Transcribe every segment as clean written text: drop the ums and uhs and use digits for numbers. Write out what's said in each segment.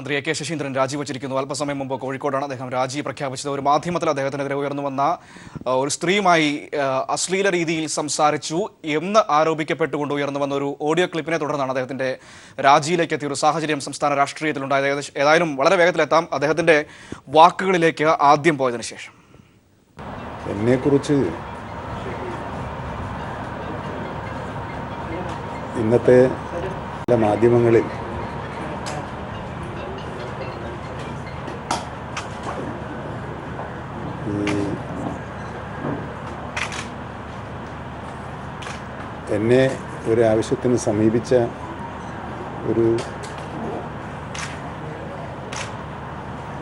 മന്ത്രി A K Saseendran രാജിവെച്ചിരിക്കുന്നു. അല്പസമയം മുമ്പ് കോഴിക്കോടാണ് അദ്ദേഹം രാജി പ്രഖ്യാപിച്ചത്. ഒരു മാധ്യമത്തിൽ അദ്ദേഹത്തിനെതിരെ ഉയർന്നു വന്ന ഒരു സ്ത്രീയുമായി അശ്ലീല രീതിയിൽ സംസാരിച്ചു എന്ന് ആരോപിക്കപ്പെട്ടുകൊണ്ട് ഉയർന്നു വന്ന ഒരു ഓഡിയോ ക്ലിപ്പിനെ തുടർന്നാണ് അദ്ദേഹത്തിന്റെ രാജിയിലേക്ക് എത്തിയ ഒരു സാഹചര്യം സംസ്ഥാന രാഷ്ട്രീയത്തിലുണ്ടായത്. ഏതായാലും വളരെ വേഗത്തിലെത്താം അദ്ദേഹത്തിന്റെ വാക്കുകളിലേക്ക് ആദ്യം പോയതിനു ശേഷം. എന്നെക്കുറിച്ച് ഇന്നത്തെ മാധ്യമങ്ങളിൽ എന്നെ ഒരു ആവശ്യത്തിന് സമീപിച്ച ഒരു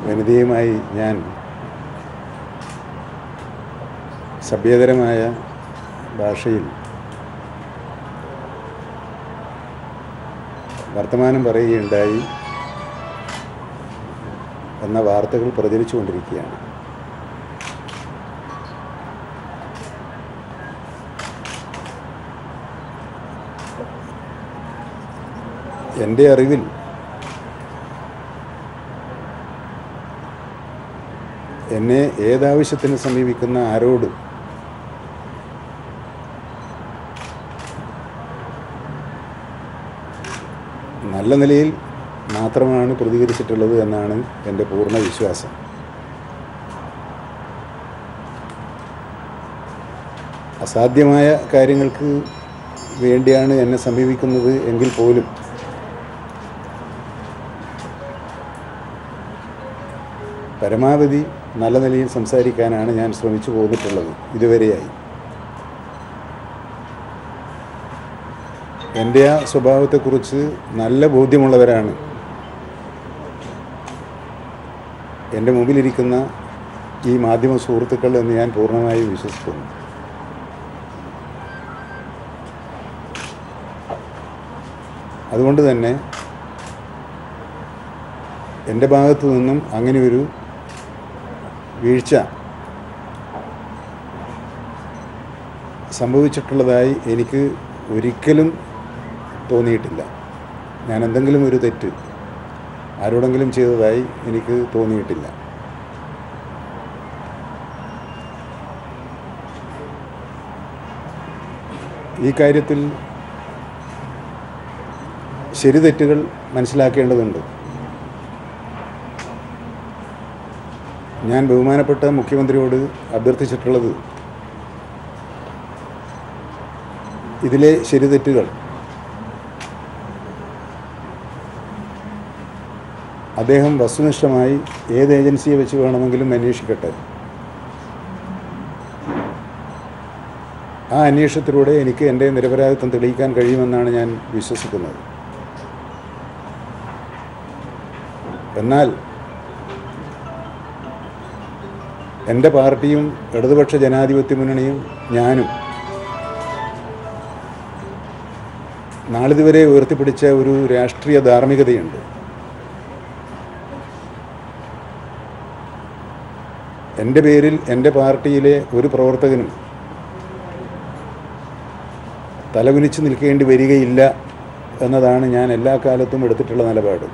വനിതയുമായി ഞാൻ സഭ്യതരമായ ഭാഷയിൽ വർത്തമാനം പറയുകയുണ്ടായി എന്ന വാർത്തകൾ പ്രചരിച്ചുകൊണ്ടിരിക്കുകയാണ്. എൻ്റെ അറിവിൽ എന്നെ ഏതാവശ്യത്തിന് സമീപിക്കുന്ന ആരോടും നല്ല നിലയിൽ മാത്രമാണ് പ്രതികരിച്ചിട്ടുള്ളത് എന്നാണ് എൻ്റെ പൂർണ്ണ വിശ്വാസം. അസാധ്യമായ കാര്യങ്ങൾക്ക് വേണ്ടിയാണ് എന്നെ സമീപിക്കുന്നത് എങ്കിൽ പോലും പരമാവധി നല്ല നിലയിൽ സംസാരിക്കാനാണ് ഞാൻ ശ്രമിച്ചു പോന്നിട്ടുള്ളത് ഇതുവരെയായി. എൻ്റെ ആ സ്വഭാവത്തെക്കുറിച്ച് നല്ല ബോധ്യമുള്ളവരാണ് എൻ്റെ മുമ്പിലിരിക്കുന്ന ഈ മാധ്യമ സുഹൃത്തുക്കൾ എന്ന് ഞാൻ പൂർണ്ണമായും വിശ്വസിക്കുന്നു. അതുകൊണ്ട് തന്നെ എൻ്റെ ഭാഗത്തു നിന്നും അങ്ങനെയൊരു വീഴ്ച സംഭവിച്ചിട്ടുള്ളതായി എനിക്ക് ഒരിക്കലും തോന്നിയിട്ടില്ല. ഞാൻ എന്തെങ്കിലും ഒരു തെറ്റ് ആരോടെങ്കിലും ചെയ്തതായി എനിക്ക് തോന്നിയിട്ടില്ല. ഈ കാര്യത്തിൽ ശരി തെറ്റുകൾ മനസ്സിലാക്കേണ്ടതുണ്ട്. ഞാൻ ബഹുമാനപ്പെട്ട മുഖ്യമന്ത്രിയോട് അഭ്യർത്ഥിച്ചിട്ടുള്ളത് ഇതിലെ ശരിതെറ്റുകൾ അദ്ദേഹം വസ്തുനിഷ്ഠമായി ഏത് ഏജൻസിയെ വെച്ച് വേണമെങ്കിലും അന്വേഷിക്കട്ടെ. ആ അന്വേഷണത്തിലൂടെ എനിക്ക് എൻ്റെ നിരപരാധിത്വം തെളിയിക്കാൻ കഴിയുമെന്നാണ് ഞാൻ വിശ്വസിക്കുന്നത്. എന്നാൽ എൻ്റെ പാർട്ടിയും ഇടതുപക്ഷ ജനാധിപത്യ മുന്നണിയും ഞാനും നാളിതുവരെ ഉയർത്തിപ്പിടിച്ച ഒരു രാഷ്ട്രീയ ധാർമ്മികതയുണ്ട്. എൻ്റെ പേരിൽ എൻ്റെ പാർട്ടിയിലെ ഒരു പ്രവർത്തകനും തലകുനിച്ച് നിൽക്കേണ്ടി വരികയില്ല എന്നതാണ് ഞാൻ എല്ലാ കാലത്തും എടുത്തിട്ടുള്ള നിലപാട്.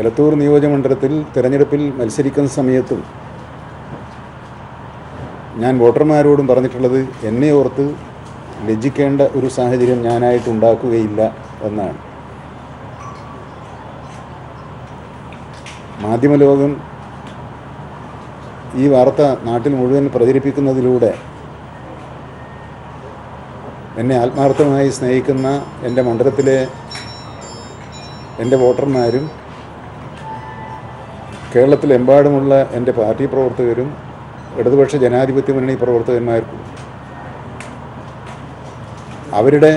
എലത്തൂർ നിയോജകമണ്ഡലത്തിൽ തിരഞ്ഞെടുപ്പിൽ മത്സരിക്കുന്ന സമയത്തും ഞാൻ വോട്ടർമാരോടും പറഞ്ഞിട്ടുള്ളത് എന്നെ ഓർത്ത് ലജ്ജിക്കേണ്ട ഒരു സാഹചര്യം ഞാനായിട്ടുണ്ടാക്കുകയില്ല എന്നാണ്. മാധ്യമലോകം ഈ വാർത്ത നാട്ടിൽ മുഴുവൻ പ്രചരിപ്പിക്കുന്നതിലൂടെ എന്നെ ആത്മാർത്ഥമായി സ്നേഹിക്കുന്ന എൻ്റെ മണ്ഡലത്തിലെ എൻ്റെ വോട്ടർമാരും കേരളത്തിലെമ്പാടുമുള്ള എൻ്റെ പാർട്ടി പ്രവർത്തകരും ഇടതുപക്ഷ ജനാധിപത്യ മുന്നണി പ്രവർത്തകന്മാർക്കും അവരുടെ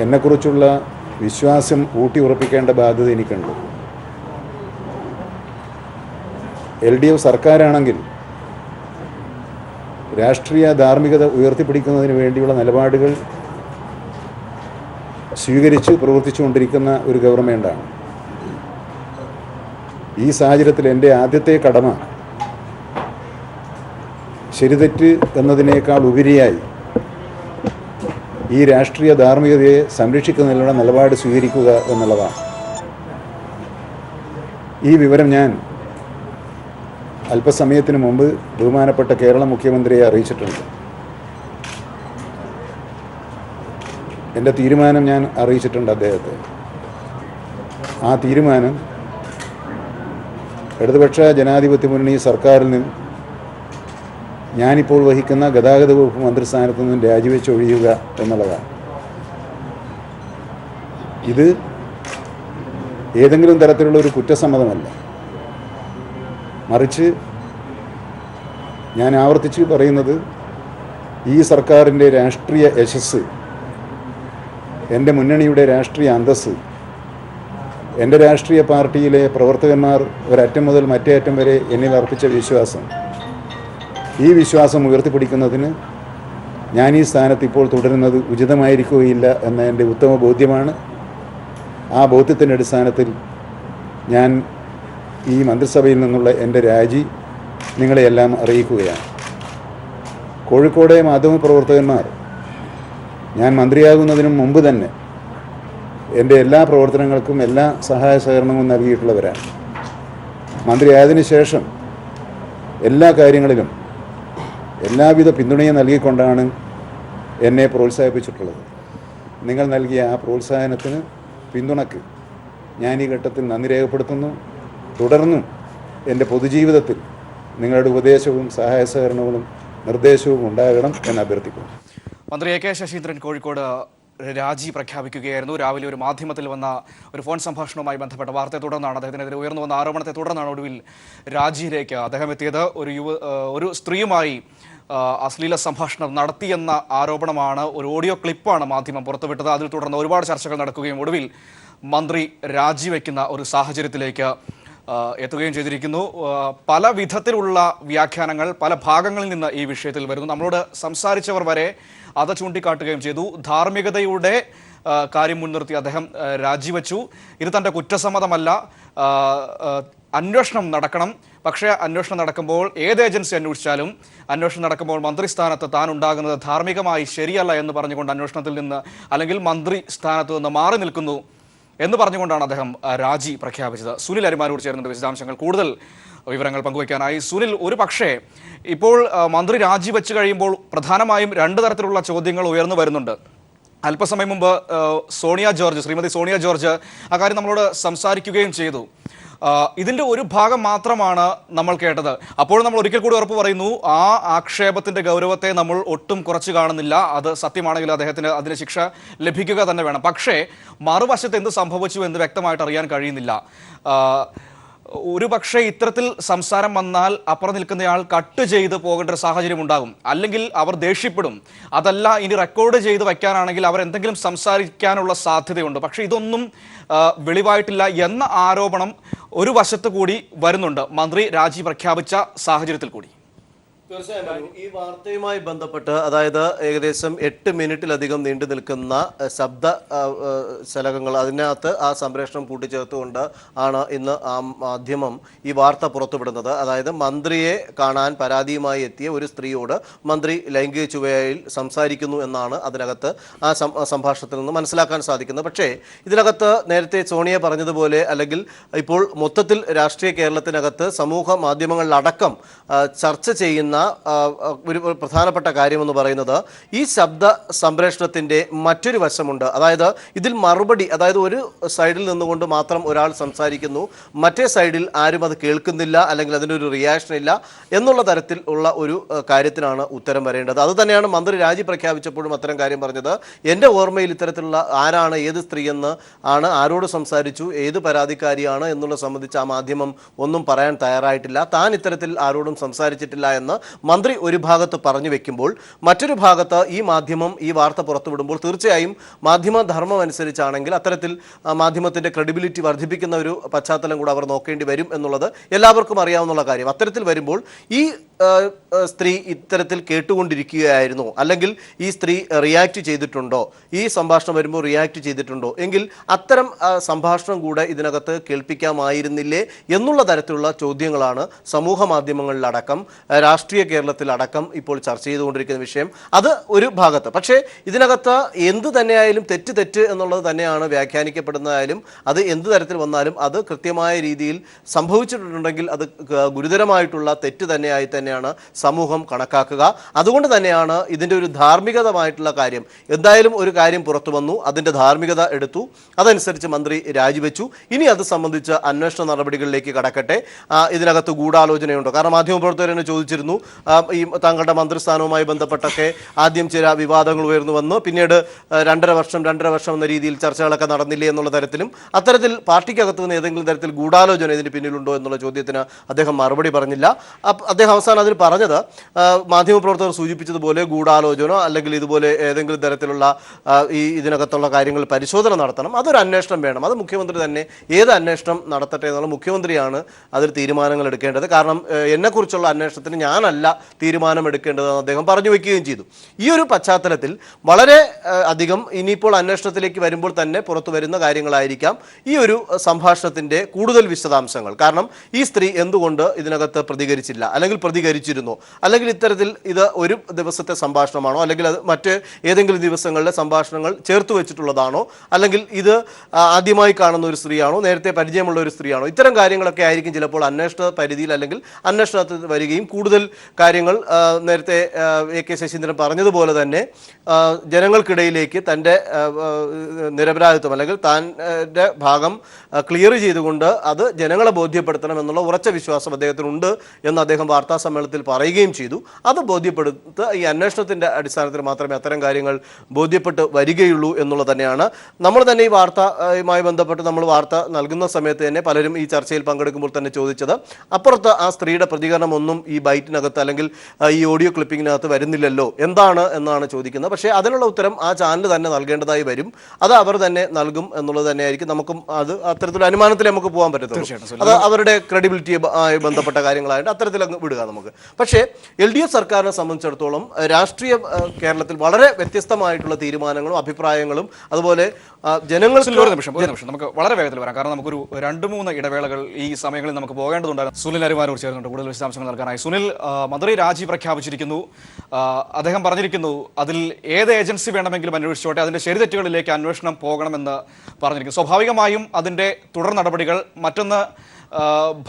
എന്നെക്കുറിച്ചുള്ള വിശ്വാസം ഊട്ടി ഉറപ്പിക്കേണ്ട ബാധ്യത എനിക്കുണ്ട്. LDF സർക്കാരാണെങ്കിൽ രാഷ്ട്രീയ ധാർമ്മികത ഉയർത്തിപ്പിടിക്കുന്നതിന് വേണ്ടിയുള്ള നിലപാടുകൾ സ്വീകരിച്ച് പ്രവർത്തിച്ചുകൊണ്ടിരിക്കുന്ന ഒരു ഗവൺമെൻറ്റാണ്. ഈ സാഹചര്യത്തിൽ എൻ്റെ ആദ്യത്തെ കടമ ശരിതെറ്റ് എന്നതിനേക്കാൾ ഉപരിയായി ഈ രാഷ്ട്രീയ ധാർമ്മികതയെ സംരക്ഷിക്കുന്നതിനുള്ള നിലപാട് സ്വീകരിക്കുക എന്നുള്ളതാണ്. ഈ വിവരം ഞാൻ അല്പസമയത്തിന് മുമ്പ് ബഹുമാനപ്പെട്ട കേരള മുഖ്യമന്ത്രിയെ അറിയിച്ചിട്ടുണ്ട്. എൻ്റെ തീരുമാനം ഞാൻ അറിയിച്ചിട്ടുണ്ട് അദ്ദേഹത്തെ. ആ തീരുമാനം ഇടതുപക്ഷ ജനാധിപത്യ മുന്നണി സർക്കാരിൽ നിന്ന് ഞാനിപ്പോൾ വഹിക്കുന്ന ഗതാഗത വകുപ്പ് മന്ത്രിസ്ഥാനത്തു നിന്നും രാജിവെച്ചൊഴിയുക എന്നുള്ളതാണ്. ഇത് ഏതെങ്കിലും തരത്തിലുള്ള ഒരു കുറ്റസമ്മതമല്ല, മറിച്ച് ഞാൻ ആവർത്തിച്ച് പറയുന്നത് ഈ സർക്കാരിൻ്റെ രാഷ്ട്രീയ യശസ്സ്, എൻ്റെ മുന്നണിയുടെ രാഷ്ട്രീയ അന്തസ്സ്, എൻ്റെ രാഷ്ട്രീയ പാർട്ടിയിലെ പ്രവർത്തകന്മാർ ഒരറ്റം മുതൽ മറ്റേ അറ്റം വരെ എന്നിൽ അർപ്പിച്ച വിശ്വാസം, ഈ വിശ്വാസം ഉയർത്തിപ്പിടിക്കുന്നതിന് ഞാൻ ഈ സ്ഥാനത്ത് ഇപ്പോൾ തുടരുന്നത് ഉചിതമായിരിക്കുകയില്ല എന്ന എൻ്റെ ഉത്തമ ബോധ്യമാണ്. ആ ബോധ്യത്തിൻ്റെ അടിസ്ഥാനത്തിൽ ഞാൻ ഈ മന്ത്രിസഭയിൽ നിന്നുള്ള എൻ്റെ രാജി നിങ്ങളെയെല്ലാം അറിയിക്കുകയാണ്. കോഴിക്കോടെ മാധ്യമപ്രവർത്തകന്മാർ ഞാൻ മന്ത്രിയാകുന്നതിന് മുമ്പ് തന്നെ എൻ്റെ എല്ലാ പ്രവർത്തനങ്ങൾക്കും എല്ലാ സഹായ സഹകരണവും നൽകിയിട്ടുള്ളവരാണ്. മന്ത്രിയായതിനു ശേഷം എല്ലാ കാര്യങ്ങളിലും എല്ലാവിധ പിന്തുണയും നൽകിക്കൊണ്ടാണ് എന്നെ പ്രോത്സാഹിപ്പിച്ചിട്ടുള്ളത്. നിങ്ങൾ നൽകിയ ആ പ്രോത്സാഹനത്തിന്, പിന്തുണയ്ക്ക് ഞാൻ ഈ ഘട്ടത്തിൽ നന്ദി രേഖപ്പെടുത്തുന്നു. തുടർന്നും എൻ്റെ പൊതുജീവിതത്തിൽ നിങ്ങളുടെ ഉപദേശവും സഹായ സഹകരണങ്ങളും നിർദ്ദേശവും ഉണ്ടാകണം എന്ന് അഭ്യർത്ഥിക്കുന്നു. മന്ത്രി എ കെ ശശീന്ദ്രൻ കോഴിക്കോട് രാജി പ്രഖ്യാപിക്കുകയായിരുന്നു. രാവിലെ ഒരു മാധ്യമത്തിൽ വന്ന ഒരു ഫോൺ സംഭാഷണവുമായി ബന്ധപ്പെട്ട വാർത്തയെ തുടർന്നാണ്, അദ്ദേഹത്തിനെതിരെ ഉയർന്നു വന്ന ആരോപണത്തെ തുടർന്നാണ് ഒടുവിൽ രാജിയിലേക്ക് അദ്ദേഹം എത്തിയത്. ഒരു സ്ത്രീയുമായി അശ്ലീല സംഭാഷണം നടത്തിയെന്ന ആരോപണമാണ്, ഒരു ഓഡിയോ ക്ലിപ്പാണ് മാധ്യമം പുറത്തുവിട്ടത്. അതിൽ തുടർന്ന് ഒരുപാട് ചർച്ചകൾ നടക്കുകയും ഒടുവിൽ മന്ത്രി രാജിവെക്കുന്ന ഒരു സാഹചര്യത്തിലേക്ക് എത്തുകയും ചെയ്തിരിക്കുന്നു. പല വിധത്തിലുള്ള വ്യാഖ്യാനങ്ങൾ പല ഭാഗങ്ങളിൽ നിന്ന് ഈ വിഷയത്തിൽ വരുന്നു. നമ്മളോട് സംസാരിച്ചവർ വരെ അത് ചൂണ്ടിക്കാട്ടുകയും ചെയ്തു. ധാർമ്മികതയുടെ കാര്യം മുൻനിർത്തി അദ്ദേഹം രാജിവെച്ചു. ഇത് തൻ്റെ കുറ്റസമ്മതമല്ല, അന്വേഷണം നടക്കണം. പക്ഷേ അന്വേഷണം നടക്കുമ്പോൾ ഏത് ഏജൻസി അന്വേഷിച്ചാലും അന്വേഷണം നടക്കുമ്പോൾ മന്ത്രിസ്ഥാനത്ത് താൻ ഉണ്ടാകുന്നത് ധാർമ്മികമായി ശരിയല്ല എന്ന് പറഞ്ഞുകൊണ്ട് അന്വേഷണത്തിൽ നിന്ന് അല്ലെങ്കിൽ മന്ത്രി സ്ഥാനത്ത് നിന്ന് മാറി നിൽക്കുന്നു എന്ന് പറഞ്ഞുകൊണ്ടാണ് അദ്ദേഹം രാജി പ്രഖ്യാപിച്ചത്. സുനിൽ അരിമാനൂർ ചേരുന്നുണ്ട് വിശദാംശങ്ങൾ, കൂടുതൽ വിവരങ്ങൾ പങ്കുവയ്ക്കാനായി. സുനിൽ, ഒരു പക്ഷേ ഇപ്പോൾ മന്ത്രി രാജിവെച്ച് കഴിയുമ്പോൾ പ്രധാനമായും രണ്ട് തരത്തിലുള്ള ചോദ്യങ്ങൾ ഉയർന്നു വരുന്നുണ്ട്. അല്പസമയം മുമ്പ് ശ്രീമതി സോണിയ ജോർജ് അക്കാര്യം നമ്മളോട് സംസാരിക്കുകയും ചെയ്തു. ഇതിൻ്റെ ഒരു ഭാഗം മാത്രമാണ് നമ്മൾ കേട്ടത്. അപ്പോൾ നമ്മൾ ഒരിക്കൽ കൂടി ഉറപ്പ് പറയുന്നു, ആ ആക്ഷേപത്തിൻ്റെ ഗൗരവത്തെ നമ്മൾ ഒട്ടും കുറച്ച് കാണുന്നില്ല. അത് സത്യമാണെങ്കിൽ അദ്ദേഹത്തിന് അതിന് ശിക്ഷ ലഭിക്കുക തന്നെ വേണം. പക്ഷേ മറുവശത്ത് എന്ത് സംഭവിച്ചു എന്ന് വ്യക്തമായിട്ട് അറിയാൻ കഴിയുന്നില്ല. ഒരു പക്ഷേ ഇത്തരത്തിൽ സംസാരം വന്നാൽ അപ്പുറം നിൽക്കുന്നയാൾ കട്ട് ചെയ്ത് പോകേണ്ട ഒരു സാഹചര്യം ഉണ്ടാകും, അല്ലെങ്കിൽ അവർ ദേഷ്യപ്പെടും. അതല്ല, ഇനി റെക്കോർഡ് ചെയ്ത് വയ്ക്കാനാണെങ്കിൽ അവർ എന്തെങ്കിലും സംസാരിക്കാനുള്ള സാധ്യതയുണ്ട്. പക്ഷേ ഇതൊന്നും വെളിവായിട്ടില്ല എന്ന ആരോപണം ഒരു വശത്ത് കൂടി വരുന്നുണ്ട് മന്ത്രി രാജി പ്രഖ്യാപിച്ച സാഹചര്യത്തിൽ കൂടി. തീർച്ചയായും ഈ വാർത്തയുമായി ബന്ധപ്പെട്ട്, അതായത് ഏകദേശം 8 മിനിറ്റിലധികം നീണ്ടു നിൽക്കുന്ന ശബ്ദ ശലകങ്ങൾ, അതിനകത്ത് ആ സംപ്രേഷണം കൂട്ടിച്ചേർത്തുകൊണ്ട് ആണ് ഇന്ന് ആ മാധ്യമം ഈ വാർത്ത പുറത്തുവിടുന്നത്. അതായത് മന്ത്രിയെ കാണാൻ പരാതിയുമായി എത്തിയ ഒരു സ്ത്രീയോട് മന്ത്രി ലൈംഗിക ചുവയിൽ സംസാരിക്കുന്നു എന്നാണ് അതിനകത്ത് ആ സംഭാഷണത്തിൽ നിന്ന് മനസ്സിലാക്കാൻ സാധിക്കുന്നത്. പക്ഷേ ഇതിനകത്ത് നേരത്തെ സോണിയ പറഞ്ഞതുപോലെ, അല്ലെങ്കിൽ ഇപ്പോൾ മൊത്തത്തിൽ രാഷ്ട്രീയ കേരളത്തിനകത്ത് സമൂഹ മാധ്യമങ്ങളിലടക്കം ചർച്ച ചെയ്യുന്ന ഒരു പ്രധാനപ്പെട്ട കാര്യമെന്ന് പറയുന്നത് ഈ ശബ്ദ സംപ്രേഷണത്തിൻ്റെ മറ്റൊരു വശമുണ്ട്. അതായത് ഇതിൽ മറുപടി, അതായത് ഒരു സൈഡിൽ നിന്നുകൊണ്ട് മാത്രം ഒരാൾ സംസാരിക്കുന്നു, മറ്റേ സൈഡിൽ ആരും അത് കേൾക്കുന്നില്ല, അല്ലെങ്കിൽ അതിനൊരു റിയാക്ഷൻ ഇല്ല എന്നുള്ള തരത്തിൽ ഉള്ള ഒരു കാര്യത്തിനാണ് ഉത്തരം വരേണ്ടത്. അതുതന്നെയാണ് മന്ത്രി രാജി പ്രഖ്യാപിച്ചപ്പോഴും അത്തരം കാര്യം പറഞ്ഞത്. എൻ്റെ ഓർമ്മയിൽ ഇത്തരത്തിലുള്ള ആരാണ്, ഏത് സ്ത്രീയെന്ന് ആണ്, ആരോട് സംസാരിച്ചു, ഏത് പരാതിക്കാരിയാണ് എന്നുള്ള സംബന്ധിച്ച് ആ മാധ്യമം ഒന്നും പറയാൻ തയ്യാറായിട്ടില്ല. താൻ ഇത്തരത്തിൽ ആരോടും സംസാരിച്ചിട്ടില്ല എന്ന് മന്ത്രി ഒരു ഭാഗത്ത് പറഞ്ഞു വെക്കുമ്പോൾ, മറ്റൊരു ഭാഗത്ത് ഈ മാധ്യമം ഈ വാർത്ത പുറത്തുവിടുമ്പോൾ തീർച്ചയായും മാധ്യമധർമ്മം അനുസരിച്ചാണെങ്കിൽ അത്തരത്തിൽ മാധ്യമത്തിൻ്റെ ക്രെഡിബിലിറ്റി വർദ്ധിപ്പിക്കുന്ന ഒരു പശ്ചാത്തലം കൂടെ അവർ നോക്കേണ്ടി വരും എന്നുള്ളത് എല്ലാവർക്കും അറിയാവുന്ന കാര്യം. അത്തരത്തിൽ വരുമ്പോൾ ഈ സ്ത്രീ ഇത്തരത്തിൽ കേട്ടുകൊണ്ടിരിക്കുകയായിരുന്നു, അല്ലെങ്കിൽ ഈ സ്ത്രീ റിയാക്ട് ചെയ്തിട്ടുണ്ടോ, ഈ സംഭാഷണം വരുമ്പോൾ റിയാക്ട് ചെയ്തിട്ടുണ്ടോ എങ്കിൽ അത്തരം സംഭാഷണം കൂടെ ഇതിനകത്ത് കേൾപ്പിക്കാമായിരുന്നില്ലേ എന്നുള്ള തരത്തിലുള്ള ചോദ്യങ്ങളാണ് സമൂഹ മാധ്യമങ്ങളിലടക്കം രാഷ്ട്രീയ കേരളത്തിൽ അടക്കം ഇപ്പോൾ ചർച്ച ചെയ്തുകൊണ്ടിരിക്കുന്ന വിഷയം. അത് ഒരു ഭാഗത്ത്. പക്ഷേ ഇതിനകത്ത് എന്ത് തന്നെയായാലും തെറ്റ് എന്നുള്ളത് തന്നെയാണ് വ്യാഖ്യാനിക്കപ്പെടുന്നതായാലും അത് എന്ത് തരത്തിൽ വന്നാലും അത് കൃത്യമായ രീതിയിൽ സംഭവിച്ചിട്ടുണ്ടെങ്കിൽ അത് ഗുരുതരമായിട്ടുള്ള തെറ്റ് തന്നെയാണ് സമൂഹം കണക്കാക്കുക. അതുകൊണ്ട് തന്നെയാണ് ഇതിൻ്റെ ഒരു ധാർമ്മികതമായിട്ടുള്ള കാര്യം. എന്തായാലും ഒരു കാര്യം പുറത്തു വന്നു, അതിൻ്റെ ധാർമ്മികത എടുത്തു, അതനുസരിച്ച് മന്ത്രി രാജിവെച്ചു. ഇനി അത് സംബന്ധിച്ച് അന്വേഷണ നടപടികളിലേക്ക് കടക്കട്ടെ. ഇതിനകത്ത് ഗൂഢാലോചനയുണ്ടോ? കാരണം മാധ്യമപ്രവർത്തകരെന്നെ ചോദിച്ചിരുന്നു, ഈ തങ്ങളുടെ മന്ത്രിസ്ഥാനവുമായി ബന്ധപ്പെട്ടൊക്കെ ആദ്യം ചില വിവാദങ്ങൾ ഉയർന്നു വന്നു, പിന്നീട് രണ്ടര വർഷം എന്ന രീതിയിൽ ചർച്ചകളൊക്കെ നടന്നില്ലേ എന്നുള്ള തരത്തിലും അത്തരത്തിൽ പാർട്ടിക്കകത്ത് നിന്ന് ഏതെങ്കിലും തരത്തിൽ ഗൂഢാലോചന ഇതിന് പിന്നിലുണ്ടോ എന്നുള്ള ചോദ്യത്തിന് അദ്ദേഹം മറുപടി പറഞ്ഞില്ല. അദ്ദേഹം അവസാനം അതിൽ പറഞ്ഞത് മാധ്യമപ്രവർത്തകർ സൂചിപ്പിച്ചതുപോലെ ഗൂഢാലോചന അല്ലെങ്കിൽ ഇതുപോലെ ഏതെങ്കിലും തരത്തിലുള്ള ഇതിനകത്തുള്ള കാര്യങ്ങൾ പരിശോധന നടത്തണം, അതൊരു അന്വേഷണം വേണം, അത് മുഖ്യമന്ത്രി തന്നെ ഏത് അന്വേഷണം നടത്തട്ടെ എന്നുള്ള മുഖ്യമന്ത്രിയാണ് അതിൽ തീരുമാനങ്ങൾ എടുക്കേണ്ടത്. കാരണം എന്നെക്കുറിച്ചുള്ള അന്വേഷണത്തിന് ഞാനല്ല തീരുമാനം എടുക്കേണ്ടതെന്ന് അദ്ദേഹം പറഞ്ഞു വയ്ക്കുകയും ചെയ്തു. ഈ ഒരു പശ്ചാത്തലത്തിൽ വളരെ അധികം ഇനിയിപ്പോൾ അന്വേഷണത്തിലേക്ക് വരുമ്പോൾ തന്നെ പുറത്തു വരുന്ന കാര്യങ്ങളായിരിക്കാം ഈ ഒരു സംഭാഷണത്തിൻ്റെ കൂടുതൽ വിശദാംശങ്ങൾ. കാരണം ഈ സ്ത്രീ എന്തുകൊണ്ട് ഇതിനകത്ത് പ്രതികരിച്ചില്ല, അല്ലെങ്കിൽ പ്രതികരിച്ചിരുന്നോ, അല്ലെങ്കിൽ ഇത്തരത്തിൽ ഇത് ഒരു ദിവസത്തെ സംഭാഷണമാണോ, അല്ലെങ്കിൽ അത് മറ്റ് ഏതെങ്കിലും ദിവസങ്ങളിലെ സംഭാഷണങ്ങൾ ചേർത്ത് വെച്ചിട്ടുള്ളതാണോ, അല്ലെങ്കിൽ ഇത് ആദ്യമായി കാണുന്ന ഒരു സ്ത്രീയാണോ, നേരത്തെ പരിചയമുള്ള ഒരു സ്ത്രീയാണോ, ഇത്തരം കാര്യങ്ങളൊക്കെ ആയിരിക്കും ചിലപ്പോൾ അന്വേഷണ പരിധിയിൽ അല്ലെങ്കിൽ അന്വേഷണത്തിൽ വരികയും കൂടുതൽ കാര്യങ്ങൾ നേരത്തെ AK ശശീന്ദ്രൻ പറഞ്ഞതുപോലെ തന്നെ ജനങ്ങൾക്കിടയിലേക്ക് തൻ്റെ നിരപരാധിത്വം അല്ലെങ്കിൽ തൻ്റെ ഭാഗം ക്ലിയർ ചെയ്തുകൊണ്ട് അത് ജനങ്ങളെ ബോധ്യപ്പെടുത്തണം എന്നുള്ള ഉറച്ച വിശ്വാസം അദ്ദേഹത്തിനുണ്ട് എന്ന് അദ്ദേഹം വാർത്താ സമ്മേളനത്തിൽ പറയുകയും ചെയ്തു. അത് ബോധ്യപ്പെടുത്ത ഈ അന്വേഷണത്തിൻ്റെ അടിസ്ഥാനത്തിൽ മാത്രമേ അത്തരം കാര്യങ്ങൾ ബോധ്യപ്പെട്ട് വരികയുള്ളൂ എന്നുള്ളത് തന്നെയാണ്. നമ്മൾ തന്നെ ഈ വാർത്തയുമായി ബന്ധപ്പെട്ട് നമ്മൾ വാർത്ത നൽകുന്ന സമയത്ത് തന്നെ പലരും ഈ ചർച്ചയിൽ പങ്കെടുക്കുമ്പോൾ തന്നെ ചോദിച്ചത്, അപ്പുറത്ത് ആ സ്ത്രീയുടെ പ്രതികരണം ഒന്നും ഈ ബൈറ്റിനകത്ത് അല്ലെങ്കിൽ ഈ ഓഡിയോ ക്ലിപ്പിങ്ങിനകത്ത് വരുന്നില്ലല്ലോ, എന്താണ് എന്നാണ് ചോദിക്കുന്നത്. പക്ഷേ അതിനുള്ള ഉത്തരം ആ ചാനൽ തന്നെ നൽകേണ്ടതായി വരും. അത് അവർ തന്നെ നൽകും എന്നുള്ളത് തന്നെയായിരിക്കും. നമുക്കും അത് അത്തരത്തിലുള്ള അനുമാനത്തിൽ നമുക്ക് പോകാൻ പറ്റത്തുള്ളൂ. അത് അവരുടെ ക്രെഡിബിലിറ്റിയുമായി ബന്ധപ്പെട്ട കാര്യങ്ങളായിട്ട് അത്തരത്തിൽ അങ്ങ് വിടുക നമുക്ക്. പക്ഷേ LDF സർക്കാരിനെ സംബന്ധിച്ചിടത്തോളം രാഷ്ട്രീയ കേരളത്തിൽ വളരെ വ്യത്യസ്തമായിട്ടുള്ള തീരുമാനങ്ങളും അഭിപ്രായങ്ങളും അതുപോലെ ജനങ്ങൾക്ക് ഒരു നിമിഷം നമുക്ക് വളരെ വേഗത്തിൽ വരാം. കാരണം നമുക്കൊരു 2-3 ഇടവേളകൾ ഈ സമയങ്ങളിൽ നമുക്ക് പോകേണ്ടതുണ്ടായിരുന്നു. സുനിൽ അരിമാനൂർ ചേർന്നുണ്ട് കൂടുതൽ വിശദാംശങ്ങൾ നൽകാനായി. സുനിൽ, മന്ത്രി രാജി പ്രഖ്യാപിച്ചിരിക്കുന്നു. അദ്ദേഹം പറഞ്ഞിരിക്കുന്നു അതിൽ ഏത് ഏജൻസി വേണമെങ്കിലും അന്വേഷിച്ചോട്ടെ, അതിന്റെ ശരിതെറ്റുകളിലേക്ക് അന്വേഷണം പോകണമെന്ന് പറഞ്ഞിരിക്കുന്നു. സ്വാഭാവികമായും അതിന്റെ തുടർ നടപടികൾ, മറ്റൊന്ന്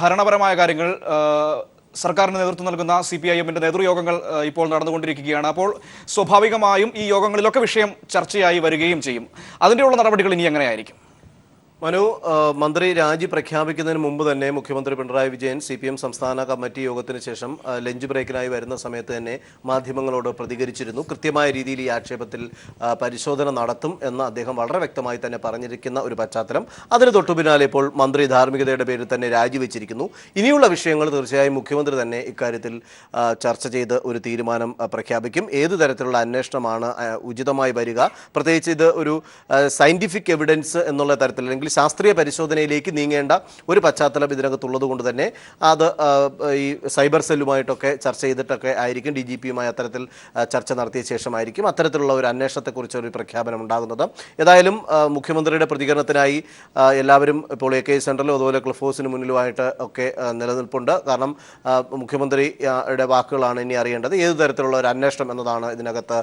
ഭരണപരമായ കാര്യങ്ങൾ, സർക്കാരിന് നേതൃത്വം നൽകുന്ന CPIM-ന്റെ നേതൃയോഗങ്ങൾ ഇപ്പോൾ നടന്നുകൊണ്ടിരിക്കുകയാണ്. അപ്പോൾ സ്വാഭാവികമായും ഈ യോഗങ്ങളിലൊക്കെ വിഷയം ചർച്ചയായി വരികയും ചെയ്യും. അതിൻ്റെയുള്ള നടപടികൾ ഇനി എങ്ങനെയായിരിക്കും? മനു, മന്ത്രി രാജി പ്രഖ്യാപിക്കുന്നതിന് മുമ്പ് തന്നെ മുഖ്യമന്ത്രി പിണറായി വിജയൻ CPM സംസ്ഥാന കമ്മിറ്റി യോഗത്തിന് ശേഷം ലഞ്ച് ബ്രേക്കിനായി വരുന്ന സമയത്ത് തന്നെ മാധ്യമങ്ങളോട് പ്രതികരിച്ചിരുന്നു. കൃത്യമായ രീതിയിൽ ഈ ആക്ഷേപത്തിൽ പരിശോധന നടത്തും എന്ന് അദ്ദേഹം വളരെ വ്യക്തമായി തന്നെ പറഞ്ഞിരിക്കുന്ന ഒരു പശ്ചാത്തലം. അതിന് തൊട്ടു പിന്നാലെ ഇപ്പോൾ മന്ത്രി ധാർമ്മികതയുടെ പേരിൽ തന്നെ രാജിവെച്ചിരിക്കുന്നു. ഇനിയുള്ള വിഷയങ്ങൾ തീർച്ചയായും മുഖ്യമന്ത്രി തന്നെ ഇക്കാര്യത്തിൽ ചർച്ച ചെയ്ത് ഒരു തീരുമാനം പ്രഖ്യാപിക്കും. ഏതു തരത്തിലുള്ള അന്വേഷണമാണ് ഉചിതമായി വരിക, പ്രത്യേകിച്ച് ഇത് ഒരു സയന്റിഫിക് എവിഡൻസ് എന്നുള്ള തരത്തിൽ അല്ലെങ്കിൽ ശാസ്ത്രീയ പരിശോധനയിലേക്ക് നീങ്ങേണ്ട ഒരു പശ്ചാത്തലം ഇതിനകത്തുള്ളത് കൊണ്ട് തന്നെ അത് ഈ സൈബർ സെല്ലുമായിട്ടൊക്കെ ചർച്ച ചെയ്തിട്ടൊക്കെ ആയിരിക്കും, DGP-യുമായി അത്തരത്തിൽ ചർച്ച നടത്തിയ ശേഷമായിരിക്കും അത്തരത്തിലുള്ള ഒരു അന്വേഷണത്തെക്കുറിച്ച് ഒരു പ്രഖ്യാപനം ഉണ്ടാകുന്നത്. ഏതായാലും മുഖ്യമന്ത്രിയുടെ പ്രതികരണത്തിനായി എല്ലാവരും ഇപ്പോൾ AK സെൻറ്ററിലും അതുപോലെ ക്ലിഫ് ഹൗസിന് മുന്നിലുമായിട്ട് ഒക്കെ നിലനിൽപ്പുണ്ട്. കാരണം മുഖ്യമന്ത്രിയുടെ വാക്കുകളാണ് ഇനി അറിയേണ്ടത്. ഏതു തരത്തിലുള്ള ഒരു അന്വേഷണം എന്നതാണ് ഇതിനകത്ത്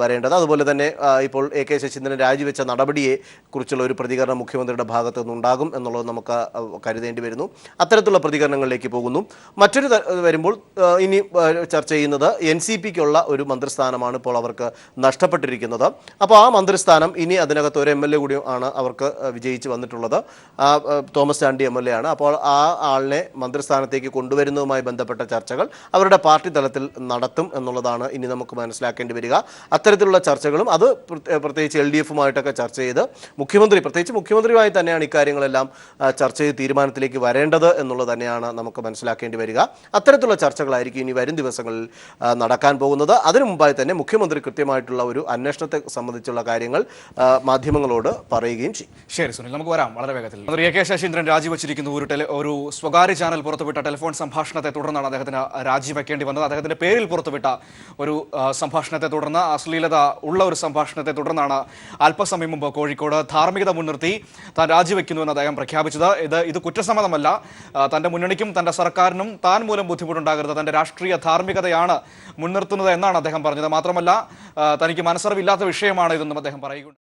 വരേണ്ടത്. അതുപോലെ തന്നെ ഇപ്പോൾ AK ശശീന്ദ്രൻ രാജിവെച്ച നടപടിയെ കുറിച്ചുള്ള ഒരു പ്രതികരണം മുഖ്യമന്ത്രിയുടെ ഭാഗത്തു നിന്നുണ്ടാകും എന്നുള്ളത് നമുക്ക് കരുതേണ്ടി വരുന്നു. അത്തരത്തിലുള്ള പ്രതികരണങ്ങളിലേക്ക് പോകുന്നു. മറ്റൊരു വരുമ്പോൾ ഇനി ചർച്ച ചെയ്യുന്നത് NCPക്കുള്ള ഒരു മന്ത്രിസ്ഥാനമാണ് ഇപ്പോൾ അവർക്ക് നഷ്ടപ്പെട്ടിരിക്കുന്നത്. അപ്പോൾ ആ മന്ത്രിസ്ഥാനം ഇനി അതിനകത്ത് ഒരു MLA കൂടി ആണ് അവർക്ക് വിജയിച്ച് വന്നിട്ടുള്ളത്. തോമസ് ചാണ്ടി MLA ആണ്. അപ്പോൾ ആ ആളിനെ മന്ത്രിസ്ഥാനത്തേക്ക് കൊണ്ടുവരുന്നതുമായി ബന്ധപ്പെട്ട ചർച്ചകൾ അവരുടെ പാർട്ടി തലത്തിൽ നടത്തും എന്നുള്ളതാണ് ഇനി നമുക്ക് മനസ്സിലാക്കേണ്ടി വരിക. അത്തരത്തിലുള്ള ചർച്ചകളും അത് പ്രത്യേകിച്ച് LDF-ഉമായിട്ടൊക്കെ ചർച്ച ചെയ്ത് പ്രത്യേകിച്ച് മുഖ്യമന്ത്രിയുമായി തന്നെയാണ് ഇക്കാര്യങ്ങളെല്ലാം ചർച്ച ചെയ്ത് തീരുമാനത്തിലേക്ക് വരേണ്ടത് എന്നുള്ളത് തന്നെയാണ് നമുക്ക് മനസ്സിലാക്കേണ്ടി വരിക. അത്തരത്തിലുള്ള ചർച്ചകളായിരിക്കും ഇനി വരും ദിവസങ്ങളിൽ നടക്കാൻ പോകുന്നത്. അതിനു മുമ്പായി തന്നെ മുഖ്യമന്ത്രി കൃത്യമായിട്ടുള്ള ഒരു അന്വേഷണത്തെ സംബന്ധിച്ചുള്ള കാര്യങ്ങൾ മാധ്യമങ്ങളോട് പറയുകയും ചെയ്യും. ശരി സുനിൽ, നമുക്ക് വരാം വളരെ വേഗത്തിൽ. മന്ത്രി AK ശശീന്ദ്രൻ രാജിവെച്ചിരിക്കുന്നു. ഒരു സ്വകാര്യ ചാനൽ പുറത്തുവിട്ട ടെലിഫോൺ സംഭാഷണത്തെ തുടർന്നാണ് അദ്ദേഹത്തിന് രാജിവെക്കേണ്ടി വന്നത്. അദ്ദേഹത്തിന്റെ പേരിൽ പുറത്തുവിട്ട ഒരു സംഭാഷണത്തെ തുടർന്ന്, അശ്ലീലത ഉള്ള ഒരു സംഭാഷണത്തെ തുടർന്നാണ് അല്പസമയം മുമ്പ് കോഴിക്കോട് ധാർമ്മികത മുൻനിർത്തി താൻ രാജിവെക്കുന്നുവെന്ന് അദ്ദേഹം പ്രഖ്യാപിച്ചത്. ഇത് കുറ്റസമ്മതമല്ല. തന്റെ മുന്നണിക്കും തന്റെ സർക്കാരിനും താൻ മൂലം ബുദ്ധിമുട്ടുണ്ടാകരുത്, തന്റെ രാഷ്ട്രീയ ധാർമ്മികതയാണ് മുൻനിർത്തുന്നത് എന്നാണ് അദ്ദേഹം പറഞ്ഞത്. മാത്രമല്ല തനിക്ക് മനസ്സറിവില്ലാത്ത വിഷയമാണ് ഇതെന്നും അദ്ദേഹം പറയുകയുണ്ട്.